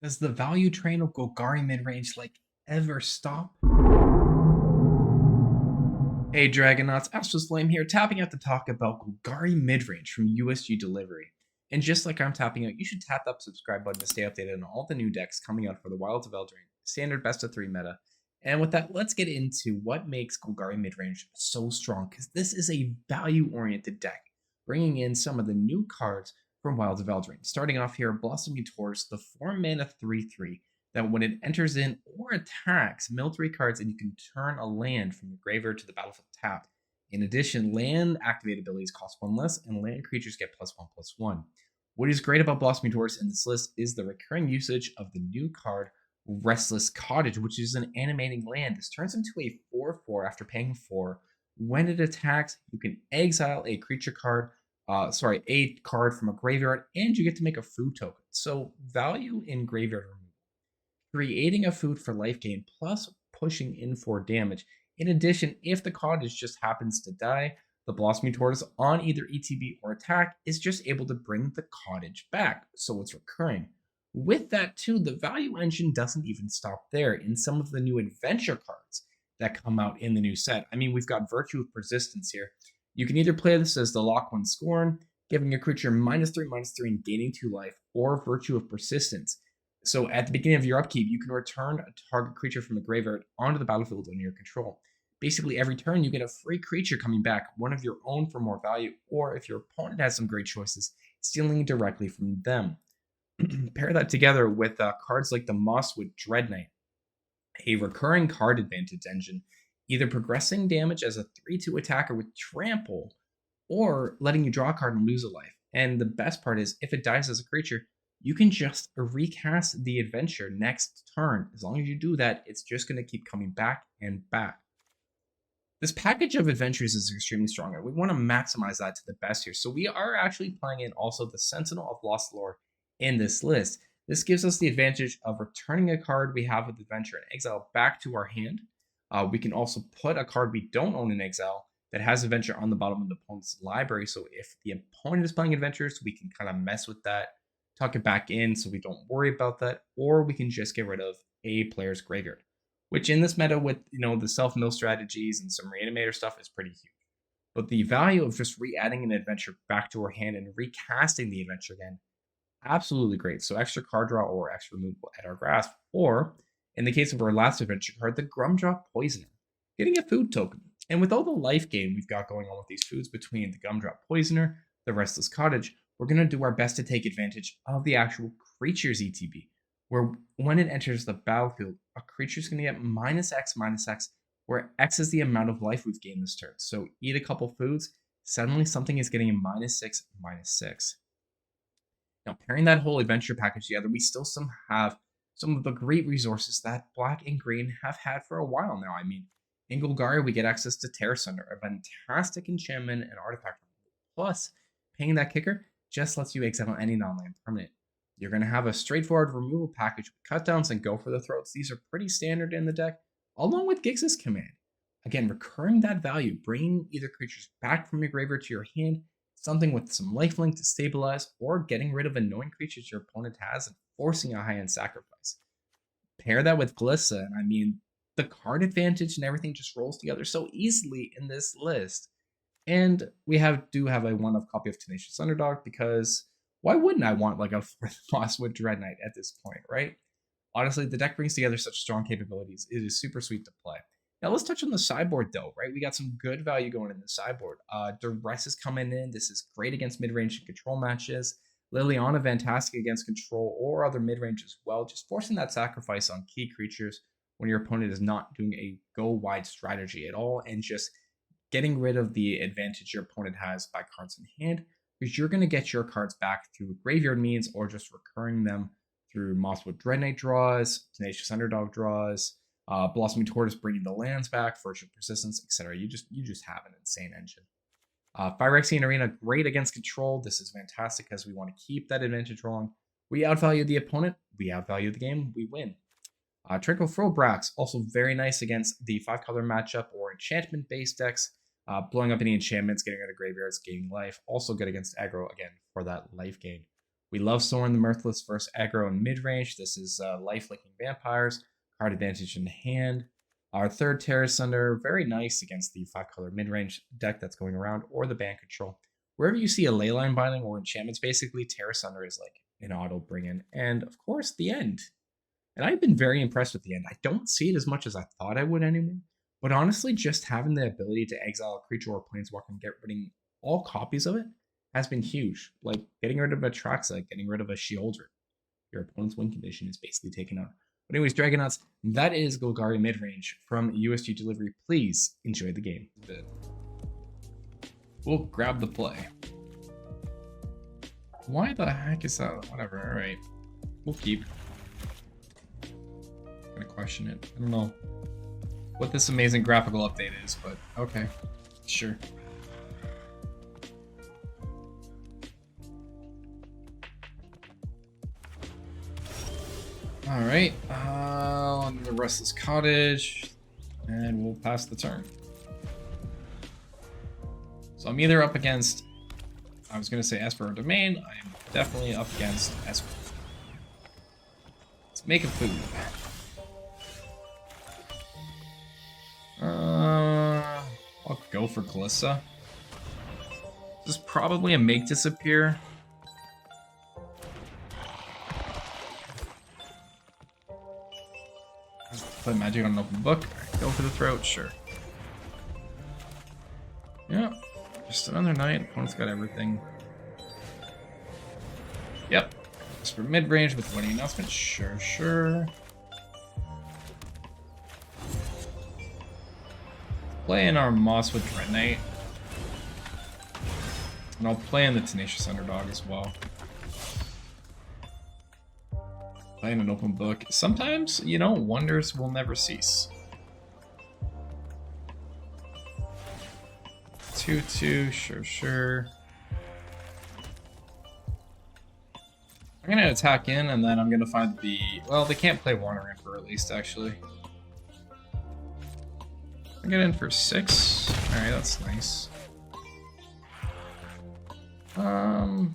Does the value train of Golgari Midrange ever stop? Hey Dragonauts, Flame here, tapping out to talk about Golgari Midrange from USG Delivery. And just like I'm tapping out, you should tap that subscribe button to stay updated on all the new decks coming out for the Wilds of Eldraine, standard best of 3 meta. And with that, let's get into what makes Golgari Midrange so strong, because this is a value-oriented deck, bringing in some of the new cards from Wilds of Eldraine. Starting off here, Blossoming Tortoise, the 4-mana 3/3, that when it enters in or attacks, mill 3 cards and you can turn a land from your graveyard to the battlefield tapped. In addition, land activate abilities cost 1 less, and land creatures get +1/+1. What is great about Blossoming Tortoise in this list is the recurring usage of the new card Restless Cottage, which is an animating land. This turns into a 4/4 after paying 4. When it attacks, you can exile a creature card, a card from a graveyard, and you get to make a food token. So value in graveyard removal, creating a food for life gain, plus pushing in for damage. In addition, if the cottage just happens to die, the Blossoming Tortoise on either ETB or attack is just able to bring the cottage back, so it's recurring. With that too, the value engine doesn't even stop there. In some of the new adventure cards that come out in the new set, I mean, we've got Virtue of Persistence here. You can either play this as the Lock 1 Scorn, giving a creature -3/-3 and gaining 2 life, or Virtue of Persistence. So at the beginning of your upkeep, you can return a target creature from the graveyard onto the battlefield under your control. Basically, every turn you get a free creature coming back, one of your own for more value, or if your opponent has some great choices, stealing directly from them. Pair that together with cards like the Mosswood Dreadknight, a recurring card advantage engine, either progressing damage as a 3/2 attacker with trample, or letting you draw a card and lose a life. And the best part is, if it dies as a creature, you can just recast the adventure next turn. As long as you do that, it's just going to keep coming back and back. This package of adventures is extremely strong, and we want to maximize that to the best here. So we are actually playing in also the Sentinel of Lost Lore in this list. This gives us the advantage of returning a card we have with adventure and exile back to our hand. We can also put a card we don't own in exile that has adventure on the bottom of the opponent's library. So if the opponent is playing adventures, we can kind of mess with that, tuck it back in so we don't worry about that, or we can just get rid of a player's graveyard, which in this meta with the self-mill strategies and some reanimator stuff is pretty huge. But the value of just re-adding an adventure back to our hand and recasting the adventure again, absolutely great. So extra card draw or extra removal at our grasp, or in the case of our last adventure card, the Gumdrop Poisoner, getting a food token. And with all the life gain we've got going on with these foods between the Gumdrop Poisoner, the Restless Cottage, we're going to do our best to take advantage of the actual creature's ETB, where when it enters the battlefield, a creature is going to get -X/-X, where X is the amount of life we've gained this turn. So eat a couple foods, suddenly something is getting a -6/-6. Now, pairing that whole adventure package together, we still have some of the great resources that Black and Green have had for a while now. I mean, in Golgari, we get access to Terra Sunder, a fantastic enchantment and artifact. Plus, paying that kicker just lets you exile any non-land permanent. You're going to have a straightforward removal package with cutdowns and go for the throats. These are pretty standard in the deck, along with Gix's command. Again, recurring that value, bringing either creatures back from your graveyard to your hand, something with some lifelink to stabilize, or getting rid of annoying creatures your opponent has and forcing a high-end sacrifice. Pair that with Glissa, and I mean, the card advantage and everything just rolls together so easily in this list. And we do have a one-of copy of Tenacious Underdog, because why wouldn't I want like a 4th Mosswood Dreadknight at this point, right? Honestly, the deck brings together such strong capabilities. It is super sweet to play. Now let's touch on the sideboard though, right? We got some good value going in the sideboard. Duress is coming in. This is great against mid-range and control matches. Liliana, fantastic against control or other mid-range as well. Just forcing that sacrifice on key creatures when your opponent is not doing a go-wide strategy at all, and just getting rid of the advantage your opponent has by cards in hand, because you're going to get your cards back through graveyard means or just recurring them through Mosswood Dreadknight draws, Tenacious Underdog draws, Blossoming Tortoise bringing the lands back, Virtue and Persistence, etc. You just have an insane engine. Phyrexian Arena, great against control. This is fantastic because we want to keep that advantage rolling. We outvalue the opponent, we outvalue the game, we win. Tranquil Frobrax, also very nice against the 5-color matchup or enchantment-based decks. Blowing up any enchantments, getting rid of graveyards, gaining life. Also good against aggro, again, for that life gain. We love Soren the Mirthless versus aggro and mid-range. This is life-licking vampires, card advantage in hand. Our third Terror Sunder, very nice against the 5-color mid-range deck that's going around, or the ban control. Wherever you see a Leyline Binding or enchantments, basically, Terror Sunder is like an auto bring-in. And, of course, the end. And I've been very impressed with the end. I don't see it as much as I thought I would anymore. But honestly, just having the ability to exile a creature or planeswalker and get rid of all copies of it has been huge. Like, getting rid of Atraxa, getting rid of a Sheoldred. Your opponent's win condition is basically taken out. But anyways, Dragonauts, that is Golgari Midrange from USG Delivery. Please enjoy the game. We'll grab the play. Why the heck is that? Whatever, alright. We'll keep. I'm gonna question it. I don't know what this amazing graphical update is, but okay. Sure. Alright, on the Restless Cottage, and we'll pass the turn. So I'm either up against, I was going to say Esper or Domain. I am definitely up against Esper. Let's make a food. I'll go for Glissa. This is probably a make disappear. Play magic on an open book. Right, go for the throat, sure. Yeah, just another night. Opponent's got everything. Yep. Just for mid-range with winning announcement. Sure, sure. Play in our Mosswood Dreadknight. And I'll play in the Tenacious Underdog as well. Play in an open book. Sometimes, you know, wonders will never cease. 2/2, sure, sure. I'm gonna attack in, and then I'm gonna find the... Well, they can't play Warner in for released, actually. I get in for 6. Alright, that's nice. I'll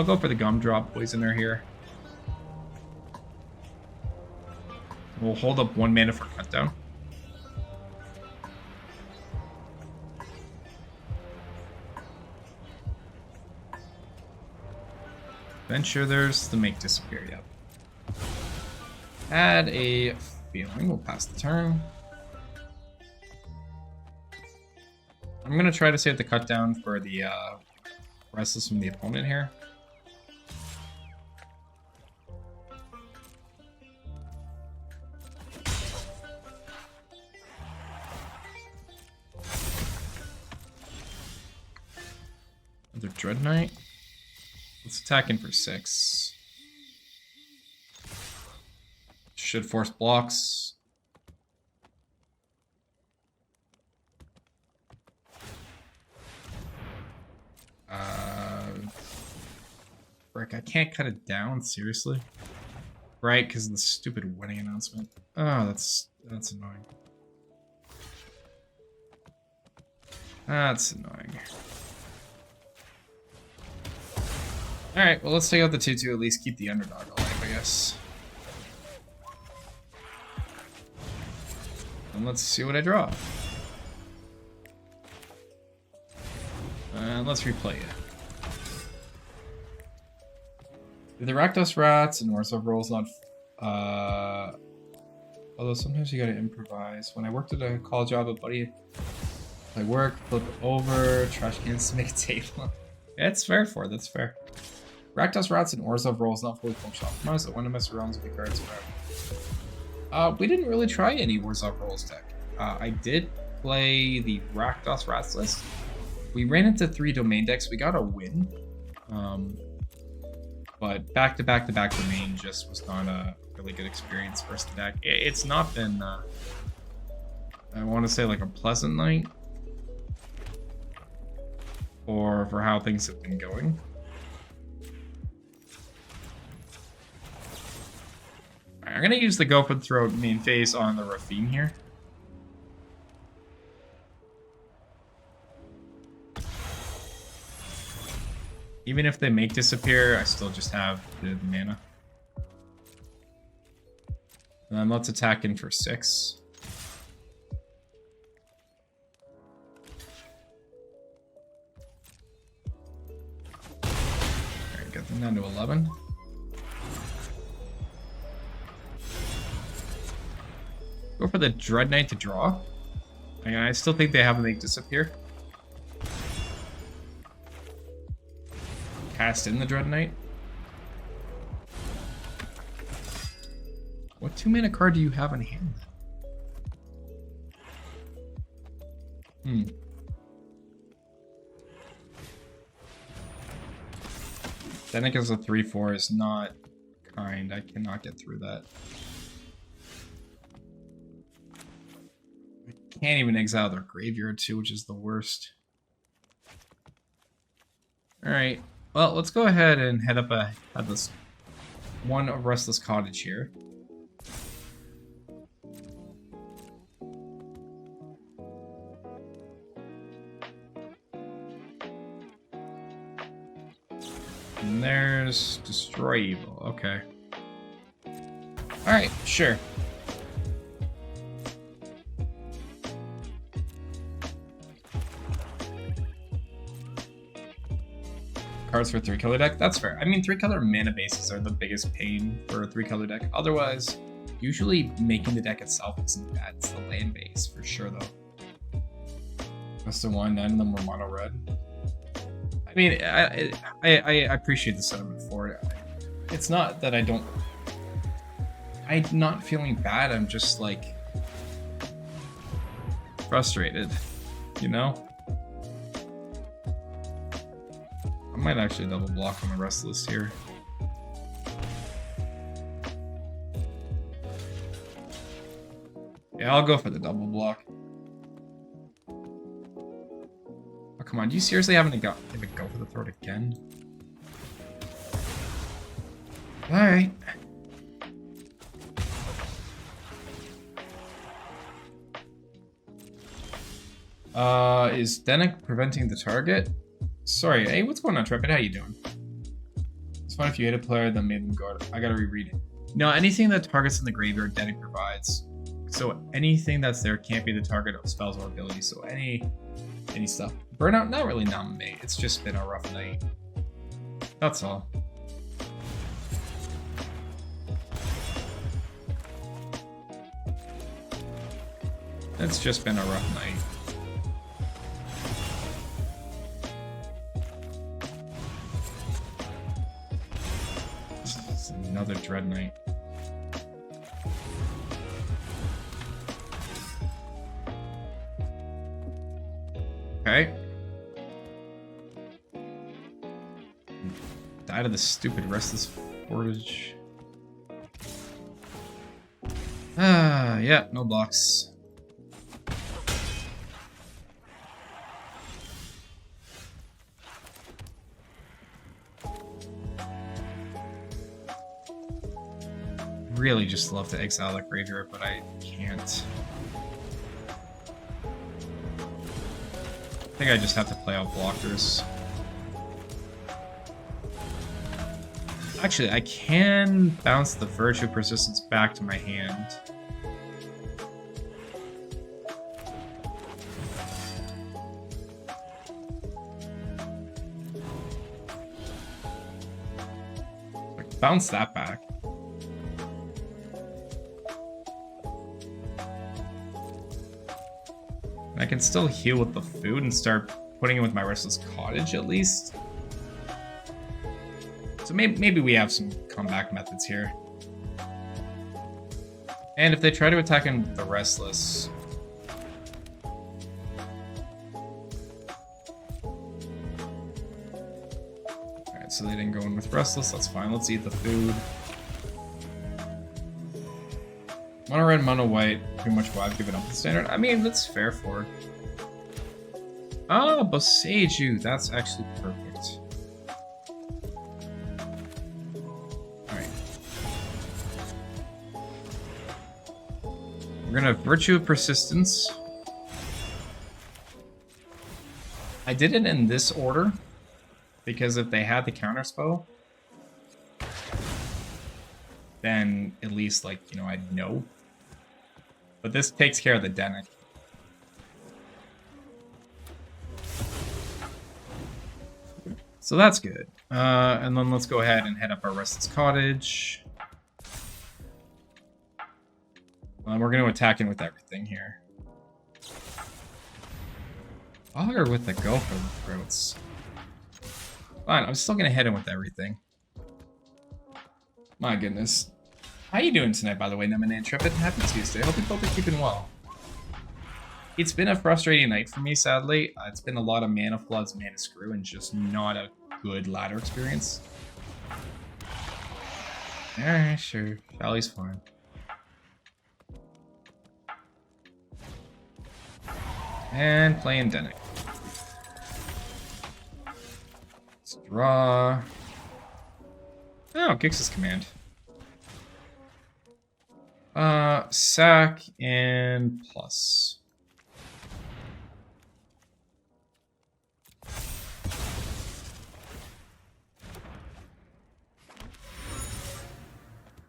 go for the Gumdrop Poisoner here. We'll hold up 1 mana for Cutdown. Venture, there's the make disappear, yep. Add a feeling, we'll pass the turn. I'm gonna try to save the cut down for the Restless from the opponent here. Another Dreadknight. Let's attack in for 6. Should force blocks. Frick, I can't cut it down, seriously? Right, because of the stupid wedding announcement. Oh, that's annoying. That's annoying. Alright, well, let's take out the 2/2, at least keep the underdog alive, I guess. And let's see what I draw. And let's replay it. The Rakdos Rats and Warsaw rolls not... although sometimes you gotta improvise. When I worked at a call job, a buddy... I work, flip over, trash cans to make a table. Yeah, it's fair for it, that's fair. Rakdos Rats and Orzhov rolls not fully functional optimized. I want to mess around with the cards forever. We didn't really try any Orzhov rolls deck. I did play the Rakdos Rats list. We ran into 3 domain decks. We got a win. But back-to-back domain just was not a really good experience versus the deck. It's not been, I want to say, like a pleasant night. Or for how things have been going. I'm going to use the Go for the Throat main phase on the Rafine here. Even if they make disappear, I still just have the mana. Let's attack in for 6. Alright, get them down to 11. Go for the Dreadknight to draw. I still think they have to make disappear. Cast in the Dreadknight. What 2-mana card do you have in hand? Then it gives a 3/4 is not kind. I cannot get through that. I can't even exile their graveyard too, which is the worst. Alright. Well, let's go ahead and head up at this one of Restless Cottage here. And there's Destroy Evil. Okay. Alright, sure. Cards for 3-color deck? That's fair. I mean, 3-color mana bases are the biggest pain for a 3-color deck. Otherwise, usually making the deck itself isn't bad. It's the land base for sure, though. That's the one, none of them were mono red. I mean, I appreciate the sentiment for it. It's not that I don't. I'm not feeling bad. I'm just like frustrated, you know. I might actually double block on the Restless here. Yeah, I'll go for the double block. Oh, come on. Do you seriously have to go for the throat again? Alright. Is Dennick preventing the target? Sorry, hey, what's going on, Trepid? How you doing? It's fine if you hit a player, then made them guard. I gotta reread it. No, anything that targets in the graveyard, Dennick provides. So anything that's there can't be the target of spells or abilities. So any stuff. Burnout, not really nominate. It's just been a rough night. That's all. It's just been a rough night. Another Dreadknight. Okay. Died of the stupid Restless Cottage. Yeah, no blocks. Really just love to exile that graveyard, but I can't. I think I just have to play out blockers. Actually, I can bounce the Virtue Persistence back to my hand. Bounce that back. I can still heal with the food and start putting it with my Restless Cottage at least. So maybe we have some comeback methods here. And if they try to attack in the Restless... Alright, so they didn't go in with Restless, that's fine. Let's eat the food. Mono red, mono white, pretty much why I've given up the standard. I mean, that's fair for it. Oh, Boseiju, that's actually perfect. Alright. We're gonna Virtue of Persistence. I did it in this order. Because if they had the counterspell, then at least, like, you know, I'd know. But this takes care of the Denic. So that's good. And then let's go ahead and head up our Restless Cottage. We're going to attack in with everything here. Bother with the go for the throats. Fine, I'm still going to hit him with everything. My goodness. How you doing tonight, by the way, Neman Intrepid? Happy Tuesday. Hope you both are keeping well. It's been a frustrating night for me, sadly. It's been a lot of mana floods, mana screw, and just not a good ladder experience. Alright, sure. Valley's fine. And playing Denic. Let's draw. Oh, Gix's command. Sack and plus.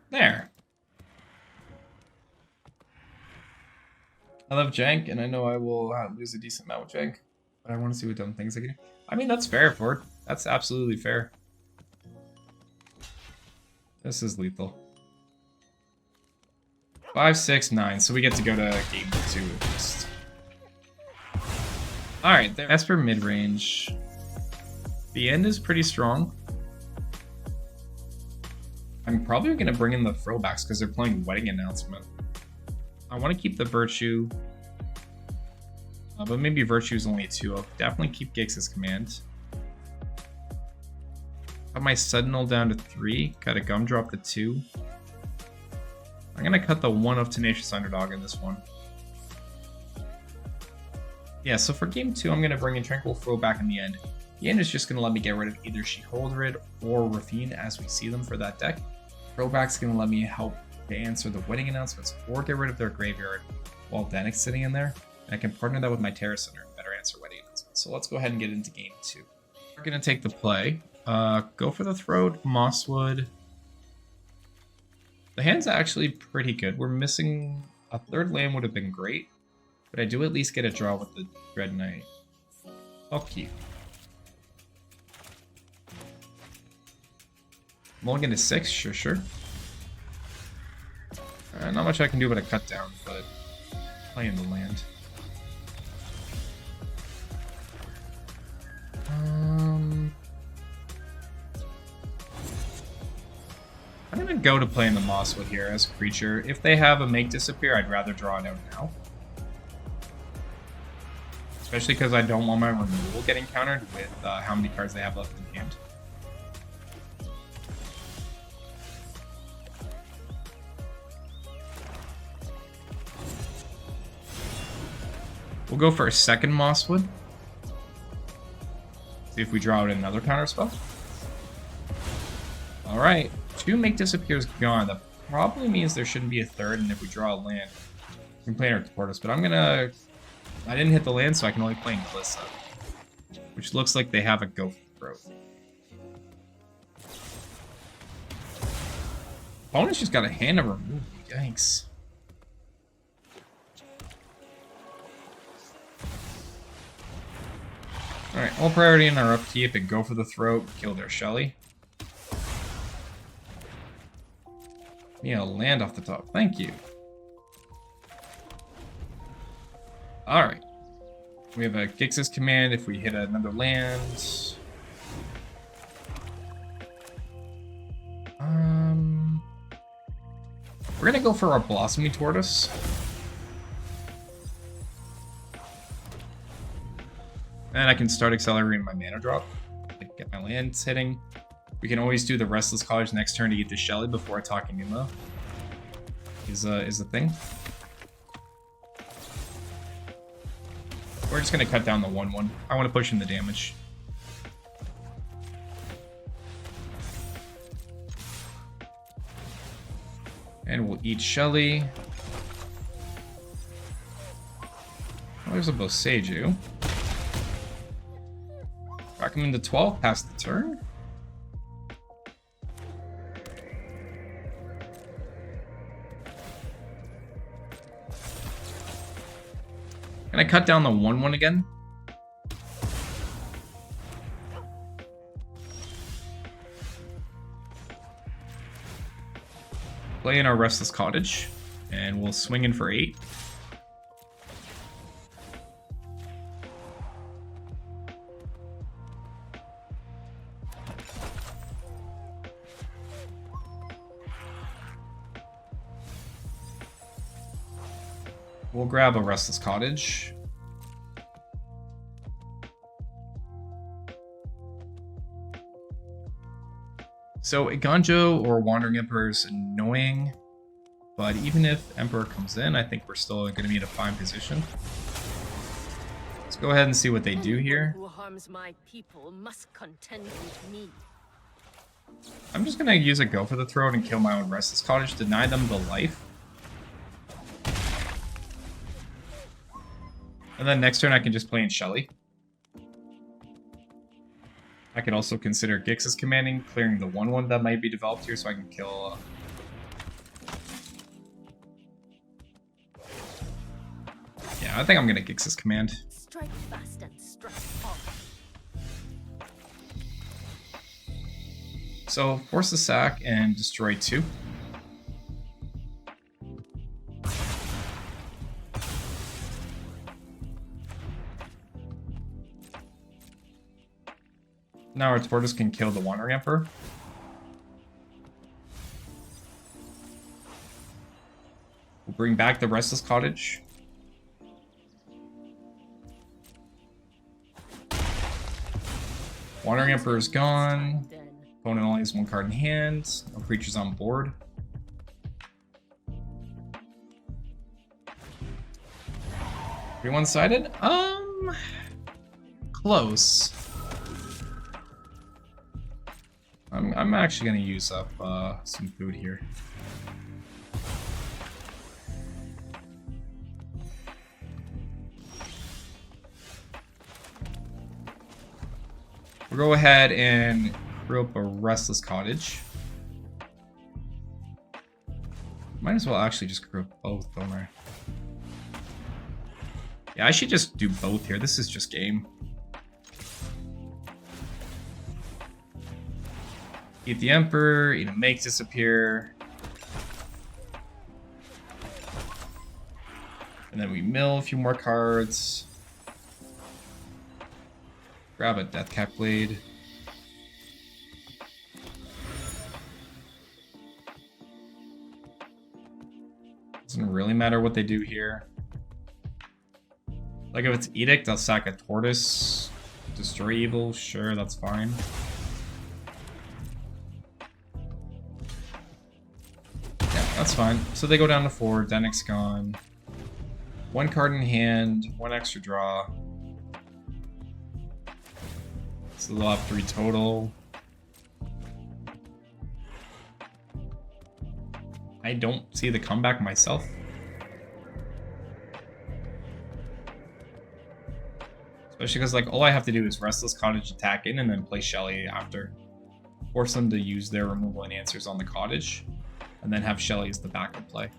There. I love jank, and I know I will lose a decent amount with jank, but I want to see what dumb things I can do. I mean, that's fair, Ford. That's absolutely fair. This is lethal. 5, 6, 9. So we get to go to game 2 at least. Alright, there. Esper Midrange. The end is pretty strong. I'm probably going to bring in the throwbacks because they're playing Wedding Announcement. I want to keep the Virtue. But maybe Virtue is only a 2. I'll definitely keep Gix's command. Cut my Sentinel down to 3. Cut a Gumdrop to 2. I'm going to cut the 1 of Tenacious Underdog in this one. Yeah, so for game 2, I'm going to bring in Tranquil Throwback in the end. The end is just going to let me get rid of either Sheoldred or Rafine as we see them for that deck. Throwback's going to let me help to answer the Wedding Announcements or get rid of their graveyard while Denic's sitting in there. And I can partner that with my Terra Center and better answer Wedding Announcements. So let's go ahead and get into game 2. We're going to take the play. Go for the Throat, Mosswood. The hand's actually pretty good. We're missing a third land would have been great, but I do at least get a draw with the Dreadknight. I'll keep. Mulligan to 6, sure. Not much I can do but a cut down, but playing the land. I'm gonna go to playing the Mosswood here as a creature. If they have a Make Disappear, I'd rather draw it out now. Especially because I don't want my removal getting countered with how many cards they have left in hand. We'll go for a second Mosswood. See if we draw out another counterspell. Alright, 2 Make Disappears gone. That probably means there shouldn't be a third, and if we draw a land, we can play our Tortoise. But I'm gonna... I didn't hit the land, so I can only play in Glissa. Which looks like they have a go for throat. Opponent's just got a hand of removal. Yikes. Alright, all priority in our upkeep and go for the throat, kill their Shelly. Yeah, land off the top. Thank you. Alright. We have a Gix's command if we hit another land. We're gonna go for our Blossoming Tortoise. And I can start accelerating my mana drop. Get my lands hitting. We can always do the Restless Cottage next turn to get to Shelly before attacking Numa. Is a thing. We're just gonna cut down the 1/1. I want to push in the damage. And we'll eat Shelly. Oh, there's a Boseiju. Crack him into 12, pass the turn. Can I cut down the 1/1 again? Play in our Restless Cottage, and we'll swing in for 8. We'll grab a Restless Cottage. So a Ganjo or Wandering Emperor is annoying, but even if Emperor comes in, I think we're still going to be in a fine position. Let's go ahead and see what they do here. Who harms my people must contend with me. I'm just going to use a Go for the Throat and kill my own Restless Cottage, deny them the life. And then next turn I can just play in Shelly. I could also consider Gix's commanding, clearing the 1/1 that might be developed here so I can kill... Yeah, I think I'm going to Gix's command. Strike fast and strike hard. So, force the sack and destroy 2. Now our Tortoise can kill the Wandering Emperor. We'll bring back the Restless Cottage. Wandering Emperor is gone. Opponent only has 1 card in hand. No creatures on board. Pretty one-sided? Close. I'm actually gonna use up some food here. We'll go ahead and crew up a Restless Cottage. Might as well actually just crew up both, don't I? Yeah, I should just do both here. This is just game. Eat the Emperor, eat a Make disappear. And then we mill a few more cards. Grab a Deathcap Blade. Doesn't really matter what they do here. Like if it's Edict, I'll sack a Tortoise. Destroy Evil, sure, that's fine. That's fine. So they go down to 4. Dennick's gone. 1 card in hand. 1 extra draw. So they'll have 3 total. I don't see the comeback myself. Especially because like all I have to do is Restless Cottage attack in and then play Shelly after. Force them to use their removal and answers on the cottage. And then have Shelly as the backup play.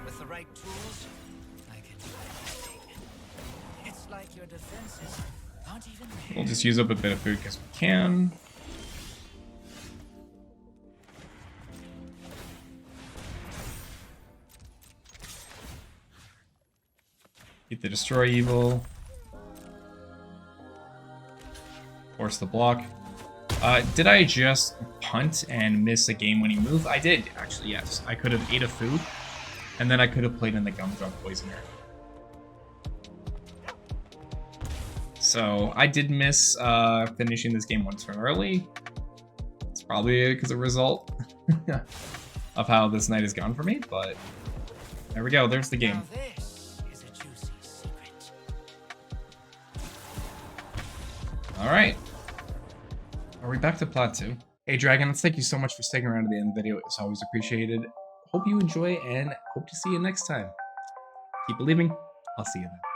With the right tools, I can do anything. It's like your defenses aren't even there. We'll just use up a bit of food because we can. Eat the Destroy Evil. Force the block. Did I just punt and miss a game-winning move? I did, actually, yes. I could have ate a food, and then I could have played in the Gumdrop Poisoner. So, I did miss finishing this game 1 turn early. It's probably because of a result of how this night has gone for me, but there we go, there's the game. Now this is a juicy secret. Alright. Are we back to Plat 2? Hey Dragons, thank you so much for sticking around to the end of the video. It's always appreciated. Hope you enjoy and hope to see you next time. Keep believing. I'll see you then.